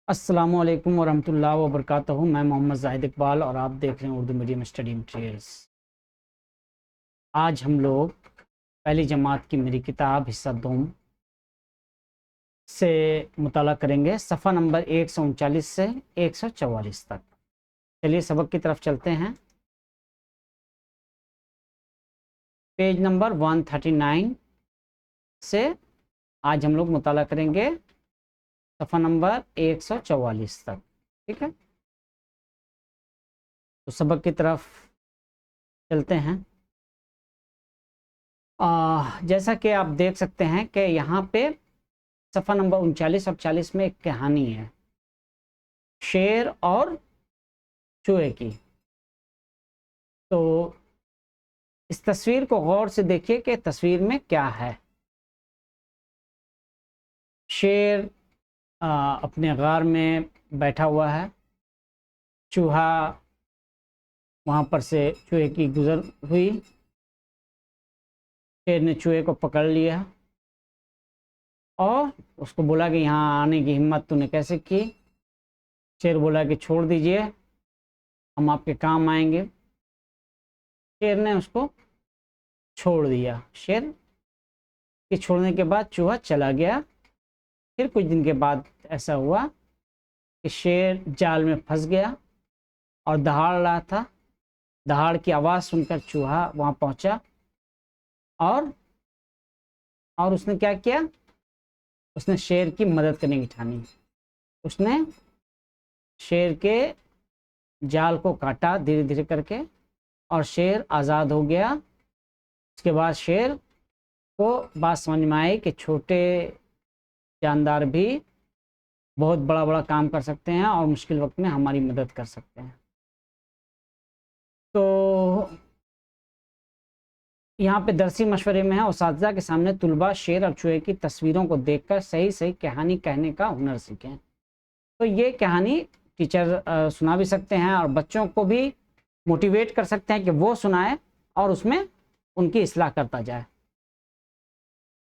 अस्सलामुअलैकुम वरहमतुल्लाहि वबरकातुहू। मैं मोहम्मद जाहिद इकबाल और आप देख रहे हैं उर्दू मीडियम स्टडी मटेरियल्स। आज हम लोग पहली जमात की मेरी किताब हिस्सा दोम से मुताला करेंगे, सफ़ा नंबर 139 से 144 तक। चलिए सबक की तरफ चलते हैं। पेज नंबर 139 से आज हम लोग मुताला करेंगे सफ़ा नंबर 144 तक। ठीक है, तो सबक की तरफ चलते हैं। जैसा कि आप देख सकते हैं कि यहाँ पे सफ़ा नंबर 39 और 40 में एक कहानी है, शेर और चूहे की। तो इस तस्वीर को गौर से देखिए कि तस्वीर में क्या है। शेर अपने गार में बैठा हुआ है, चूहा वहाँ पर से चूहे की गुजर हुई, शेर ने चूहे को पकड़ लिया और उसको बोला कि यहाँ आने की हिम्मत तूने कैसे की। शेर बोला कि छोड़ दीजिए, हम आपके काम आएंगे। शेर ने उसको छोड़ दिया। शेर के छोड़ने के बाद चूहा चला गया। फिर कुछ दिन के बाद ऐसा हुआ कि शेर जाल में फंस गया और दहाड़ रहा था। दहाड़ की आवाज़ सुनकर चूहा वहाँ पहुँचा और उसने क्या किया, उसने शेर की मदद करने की ठानी। उसने शेर के जाल को काटा धीरे धीरे करके और शेर आज़ाद हो गया। उसके बाद शेर को बात समझ में आई कि छोटे जानदार भी बहुत बड़ा बड़ा काम कर सकते हैं और मुश्किल वक्त में हमारी मदद कर सकते हैं। तो यहाँ पे दरसी मशवरे में है, उस्ताज़ा के सामने तुलबा शेर और चूहे की तस्वीरों को देखकर सही सही कहानी कहने का हुनर सीखें। तो ये कहानी टीचर सुना भी सकते हैं और बच्चों को भी मोटिवेट कर सकते हैं कि वो सुनाए और उसमें उनकी इस्लाह करता जाए।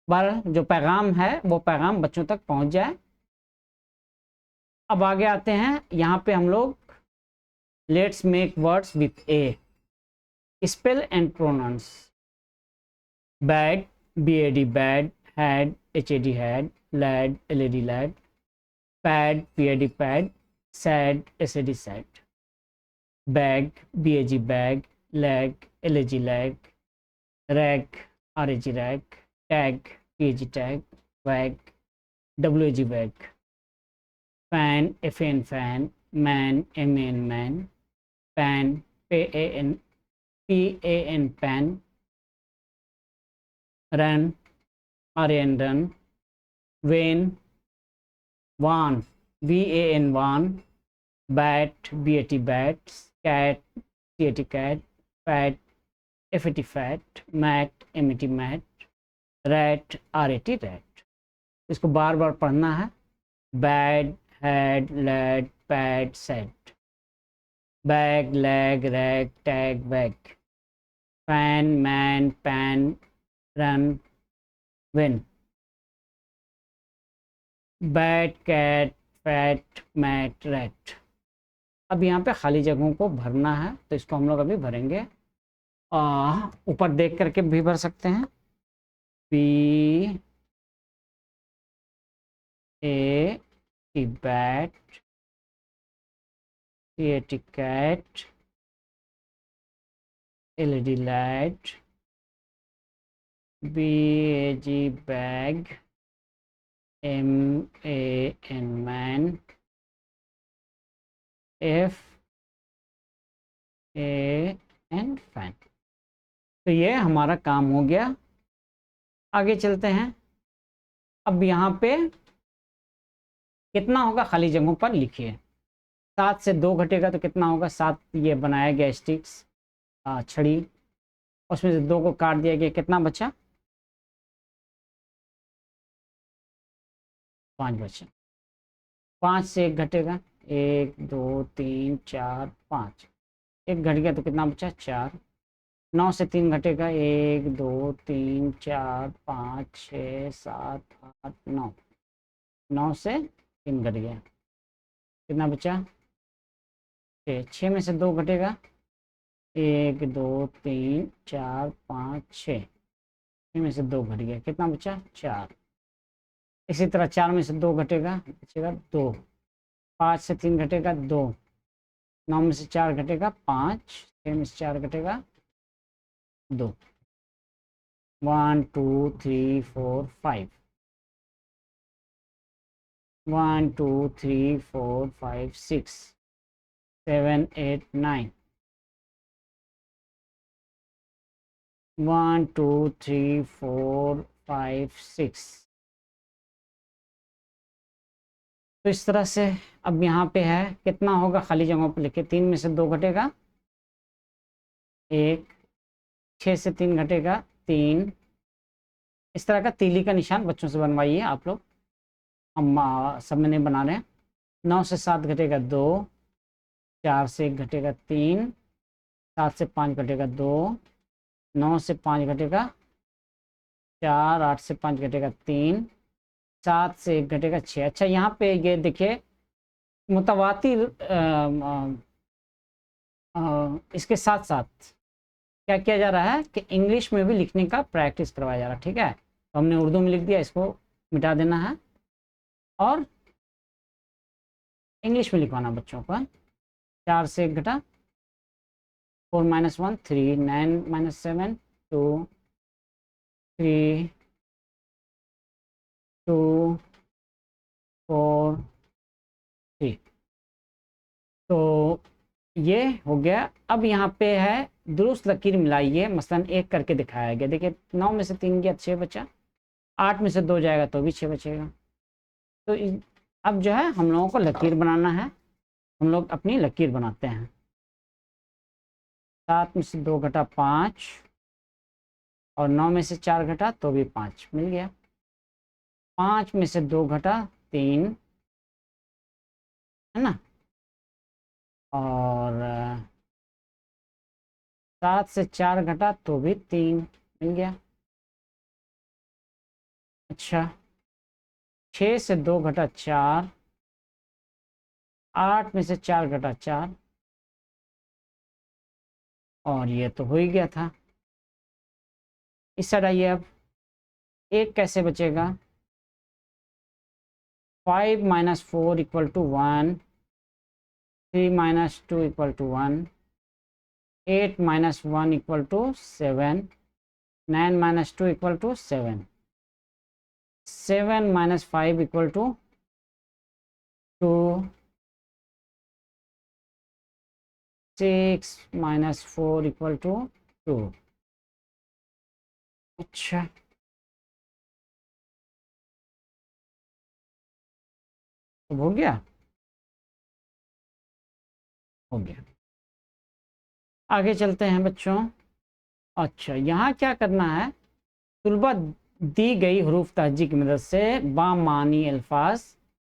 बहरहाल जो पैगाम है वो पैगाम बच्चों तक पहुँच जाए। अब आगे आते हैं। यहाँ पे हम लोग let's make words with A, spell and pronounce. Bad, BAD bad, had, HAD had, lad, LAD lad, pad, PAD pad, sad, SAD sad, bag, BAG bag, lag, LAG lag, rag, RAG rag, tag, PAG tag, wag, WAG wag, fan, FAN fan, man, MAN man, pan, PAN pan, ran, RAN ran, van, van, VAN van, bat, BAT bat, cat, CAT cat, fat, FAT fat, mat, MET mat, rat, RAT rat. इसको बार बार पढ़ना है। Bad, had, lad, pad, set, bag, lag, rag, tag, wag, fan, man, pan, run, win, bat, cat, fat, mat, rat. अब यहाँ पे खाली जगहों को भरना है, तो इसको हम लोग अभी भरेंगे। ऊपर देख करके भी भर सकते हैं। B A T bat, CAT cat, LAD lad, BAG bag, MAN man, FAN fan. तो ये हमारा काम हो गया। आगे चलते हैं। अब यहाँ पे कितना होगा खाली जगहों पर लिखिए। 7 से 2 घटेगा तो कितना होगा। 7 ये बनाया गया स्टिक्स, छड़ी, उसमें से 2 को काट दिया गया, कितना बचा। 5 बचा। 5 से 1 घटेगा, 1 2 3 4 5, 1 घट गया तो कितना बचा 4। 9 से 3 घटेगा, 1 2 3 4 5 6 7 8 9, 9 से 3 घट गया। कितना बचा? 6 में से 2 घटेगा, 1 2 3 4 5 6, 6 में से 2 घट गया, कितना बचा? 4। इसी तरह 4 में से 2 घटेगा, बचेगा 2। 5 से 3 घटेगा 2, 9 में से 4 घटेगा 5, 6 में से 4 घटेगा 2। 1 2 3 4 5, 1 2 3 4 5 6 7 8 9, 1 2 3 4 5 6। तो इस तरह से अब यहाँ पे है कितना होगा, खाली जगहों पर लिखे। 3 में से 2 घटेगा 1, 6 से 3 घटेगा 3। इस तरह का तीली का निशान बच्चों से बनवाइए आप लोग, हम सब में नहीं बना रहे हैं। 9 से 7 घटेगा 2, 4 से 1 घटेगा 3, 7 से 5 घटेगा 2, 9 से 5 घटेगा 4, 8 से 5 घटेगा 3, 7 से 1 घटेगा 6। अच्छा, यहाँ पे ये देखिए मुतवातिर इसके साथ साथ क्या किया जा रहा है कि इंग्लिश में भी लिखने का प्रैक्टिस करवाया जा रहा है। ठीक है, तो हमने उर्दू में लिख दिया, इसको मिटा देना है और इंग्लिश में लिखवाना बच्चों को। 4 से 1 घटा, 4 - 1 3, 9 - 7 2, 3 2 4 3। तो ये हो गया। अब यहाँ पे है दुरुस्त लकीर मिलाइए, मसलन 1 करके दिखाया गया। देखिए 9 में से 3 गया 6 बचा, 8 में से 2 जाएगा तो भी 6 बचेगा। तो अब जो है हम लोगों को लकीर बनाना है, हम लोग अपनी लकीर बनाते हैं। 7 में से 2 घटा 5 और 9 में से 4 घटा तो भी 5 मिल गया। 5 में से 2 घटा 3, है ना, और 7 से 4 घटा तो भी 3 मिल गया। अच्छा, 6 से 2 घटा 4, 8 में से 4 घटा 4, और ये तो हो ही गया था। इस साइड आइए, अब 1 कैसे बचेगा? 5 - 4 = 1, 3 - 2 = 1, 8 - 1 = 7, 9 - 2 = 7, 7 - 5 = 2, 6 - 4 = 2। अच्छा, तो हो गया, हो गया। आगे चलते हैं बच्चों। अच्छा, यहाँ क्या करना है, तुलबा दी गई हरूफ तहजी की मदद से बामानी अल्फाज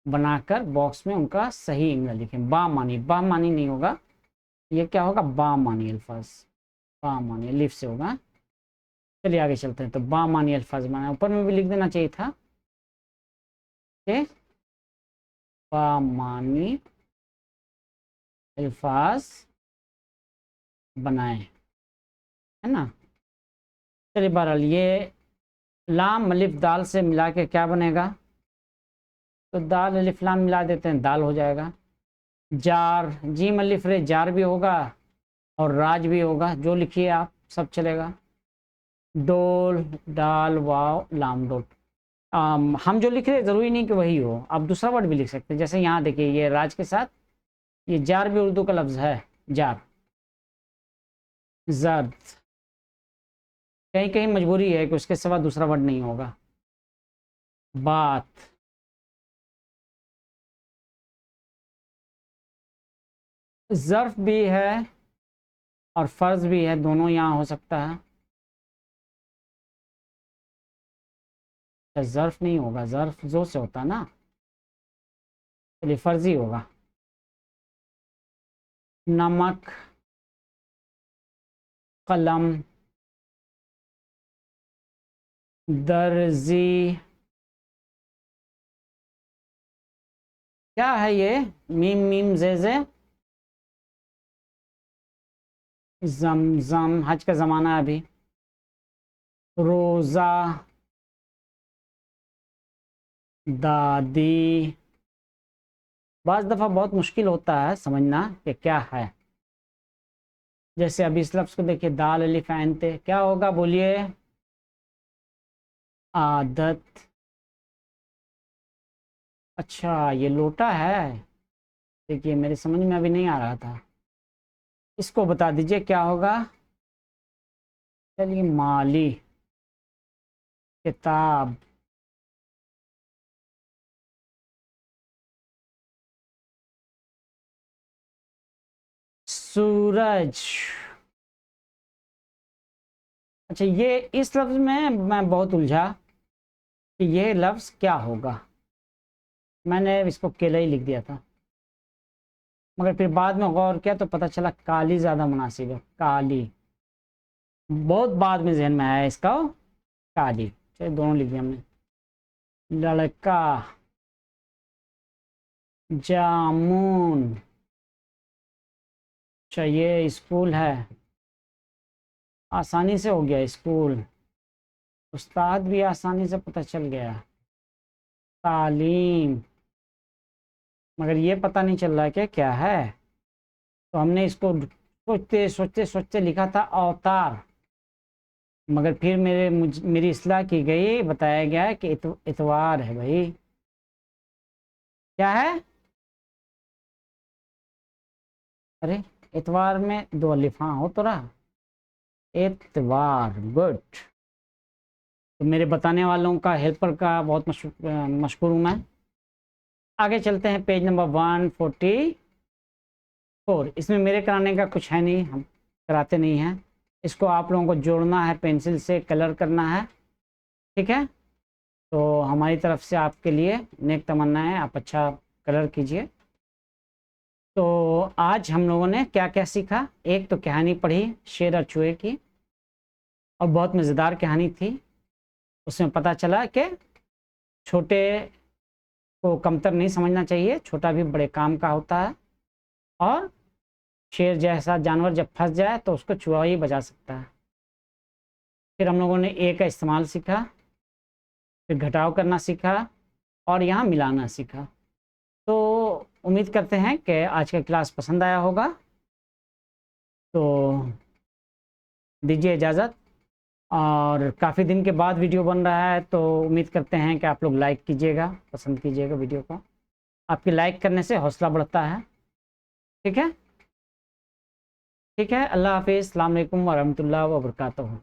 बनाकर बॉक्स में उनका सही इमला लिखें। बामानी, बामानी नहीं होगा, ये क्या होगा? बामानी अल्फाज, बामानी अलिफ से होगा। चलिए आगे चलते हैं। तो बामानी अल्फाज बनाए, ऊपर में भी लिख देना चाहिए था कि बामानी अल्फाज बनाए, है ना। चलिए बहरहाल, ये लाम अलिफ दाल से मिला के क्या बनेगा? तो दाल अलिफ लाम मिला देते हैं, दाल हो जाएगा। जार, जीम अलिफ रे, जार भी होगा और राज भी होगा, जो लिखिए आप सब चलेगा। डोल, डाल, वाव, लाम, डोल। हम जो लिख रहे हैं ज़रूरी नहीं कि वही हो, आप दूसरा वर्ड भी लिख सकते हैं। जैसे यहाँ देखिए, ये राज के साथ ये जार भी उर्दू का लफ्ज़ है, जार। जर्द, कहीं कहीं मजबूरी है कि उसके सिवा दूसरा वर्ड नहीं होगा। बात, ज़र्फ भी है और फ़र्ज भी है, दोनों यहाँ हो सकता है। ज़र्फ नहीं होगा, ज़र्फ जो से होता है ना, चलिए फ़र्ज ही होगा। नमक, कलम, दर्जी, क्या है ये? मीम मीम जे जम जम, हज का ज़माना है अभी। रोज़ा, दादी। बाज़ दफ़ा बहुत मुश्किल होता है समझना कि क्या है। जैसे अभी इस लफ्ज़ को देखिए, दाल अलिफ ऐन ते, क्या होगा बोलिए? आदत। अच्छा, ये लोटा है। देखिए मेरे समझ में अभी नहीं आ रहा था, इसको बता दीजिए क्या होगा? चलिए, माली, किताब। सूरज। अच्छा, ये इस लफ्ज़ में मैं बहुत उलझा कि ये लफ्ज़ क्या होगा। मैंने इसको केला ही लिख दिया था, मगर फिर बाद में गौर किया तो पता चला काली ज़्यादा मुनासिब है। काली बहुत बाद में जहन में आया इसका, काली। चलिए दोनों लिख दिया हमने। लड़का, जामुन। अच्छा, ये स्कूल है, आसानी से हो गया स्कूल। उस्ताद भी आसानी से पता चल गया। तालीम, मगर ये पता नहीं चल रहा है कि क्या है। तो हमने इसको सोचते सोचते सोचते लिखा था अवतार, मगर फिर मेरी इस्लाह की गई, बताया गया है कि इतवार है भाई। क्या है? अरे, इतवार में दो अलिफ, हाँ हो तो रहा। इतवार, गुड। तो मेरे बताने वालों का, हेल्पर का बहुत मशहूर हूँ मैं। आगे चलते हैं, पेज नंबर 144। इसमें मेरे कराने का कुछ है नहीं, हम कराते नहीं हैं। इसको आप लोगों को जोड़ना है, पेंसिल से कलर करना है, ठीक है? तो हमारी तरफ से आपके लिए नेक तमन्ना है, आप अच्छा कलर कीजिए। तो आज हम लोगों ने क्या क्या सीखा? एक तो कहानी पढ़ी शेर और चूहे की, और बहुत मज़ेदार कहानी थी। उसमें पता चला कि छोटे को कमतर नहीं समझना चाहिए, छोटा भी बड़े काम का होता है। और शेर जैसा जानवर जब फंस जाए तो उसको चूहा ही बचा सकता है। फिर हम लोगों ने ए का इस्तेमाल सीखा, फिर घटाव करना सीखा, और यहाँ मिलाना सीखा। तो उम्मीद करते हैं कि आज का क्लास पसंद आया होगा। तो दीजिए इजाज़त। और काफ़ी दिन के बाद वीडियो बन रहा है, तो उम्मीद करते हैं कि आप लोग लाइक कीजिएगा, पसंद कीजिएगा वीडियो को। आपके लाइक करने से हौसला बढ़ता है, ठीक है? ठीक है, अल्लाह हाफिज़, अस्सलाम वालेकुम वरहमतुल्लाहि वबरकातुहू।